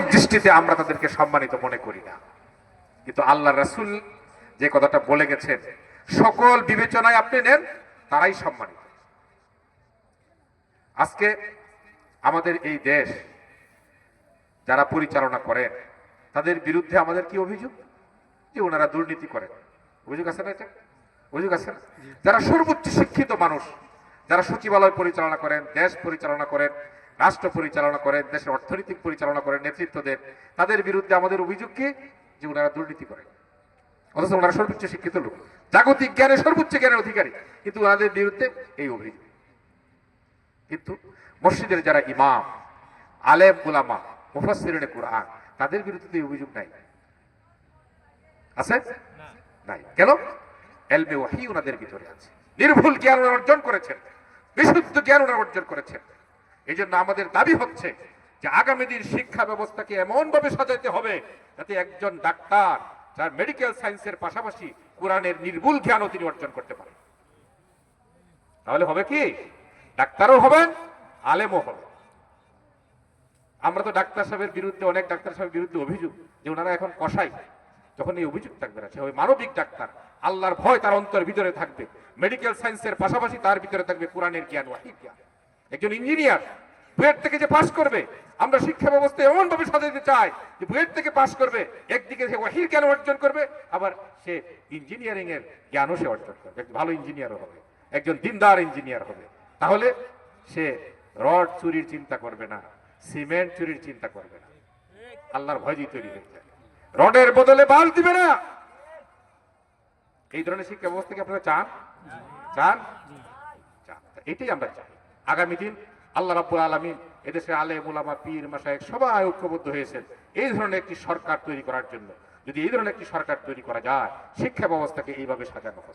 মানবিক দৃষ্টিতে আমরা তাদেরকে সম্মানিত মনে করি না। কিন্তু আল্লাহ রাসূল যে কথাটা বলে গেছেন, সকল বিবেচনায় আপনি নেন, তারাই সম্মানিত। আজকে আমাদের এই দেশ যারা পরিচালনা করেন তাদের বিরুদ্ধে আমাদের কি অভিযোগ? যে ওনারা দুর্নীতি করেন। অভিযোগ আছে না? এটা অভিযোগ আছে না? যারা সর্বোচ্চ শিক্ষিত মানুষ, যারা সচিবালয় পরিচালনা করেন, দেশ পরিচালনা করেন, রাষ্ট্র পরিচালনা করেন, দেশের অর্থনৈতিক পরিচালনা করেন, নেতৃত্ব দেন, তাদের বিরুদ্ধে আমাদের অভিযোগ কি? যে ওনারা দুর্নীতি করেন। অথচ ওনারা সর্বোচ্চ শিক্ষিত লোক, জাগতিক জ্ঞানে সর্বোচ্চ জ্ঞানের অধিকারী, কিন্তু ওনাদের বিরুদ্ধে এই অভিযোগ। কিন্তু মসজিদের যারা ইমাম, আলেম উলামা, মুফাসসিরিনে কুরআন, তাদের বিরুদ্ধে এই অভিযোগ নাই। আছে? নাই। কেন? ইলমে ওয়াহী ওনাদের ভিতরে আছে, নির্ভুল জ্ঞান ওনারা অর্জন করেছেন, বিশুদ্ধ জ্ঞান ওনারা অর্জন করেছেন। এই জন্য আমাদের দাবি হচ্ছে যে আগামী দিন শিক্ষা ব্যবস্থাকে এমন ভাবে সাজাইতে হবে যাতে একজন ডাক্তার যার মেডিকেল সায়েন্সের পাশাপাশি কোরআনের নির্ভুল জ্ঞানও তিনি অর্জন করতে পারেন। তাহলে হবে কি? ডাক্তারও হবেন, আলেমও হবেন। আমরা তো ডাক্তার সাহেবের বিরুদ্ধে, অনেক ডাক্তার সাহেবের বিরুদ্ধে অভিযোগ যে ওনারা এখন কসাই। যখন এই অভিযোগ থাকবে না, সে ওই মানবিক ডাক্তার, আল্লাহর ভয় তার অন্তর ভিতরে থাকবে, মেডিকেল সায়েন্সের পাশাপাশি তার ভিতরে থাকবে কোরআনের জ্ঞান, ওয়াহীর জ্ঞান। একজন ইঞ্জিনিয়ার বুয়েট থেকে যে পাস করবে, আমরা শিক্ষা ব্যবস্থা এমন ভাবে সাজাতে চাই যে বুয়েট থেকে পাস করবে, একদিকে সে ওয়াহীর জ্ঞান অর্জন করবে, আবার সে ইঞ্জিনিয়ারিং এর জ্ঞানও সে অর্জন করবে, একজন ভালো ইঞ্জিনিয়ারও হবে, একজন দিনদার ইঞ্জিনিয়ার হবে। তাহলে সে রড চুরির চিন্তা করবে না, সিমেন্ট চুরির চিন্তা করবে না, আল্লাহর ভয় দিয়ে তৈরি হয়ে যায়। রডের বদলে বাল দিবে না। এই ধরনের শিক্ষা ব্যবস্থা কি আপনারা চান? চান? চান। এটাই আমরা চাই। আগামী দিন আল্লাহ রাব্বুল আলামিন এদেশের আলেম উলামা, পীর মাশায়েখ সবাই ঐক্যবদ্ধ হয়েছেন এই ধরনের একটি সরকার তৈরি করার জন্য। যদি এই ধরনের একটি সরকার তৈরি করা যায়, শিক্ষা ব্যবস্থাকে এইভাবে সাজানো হয়।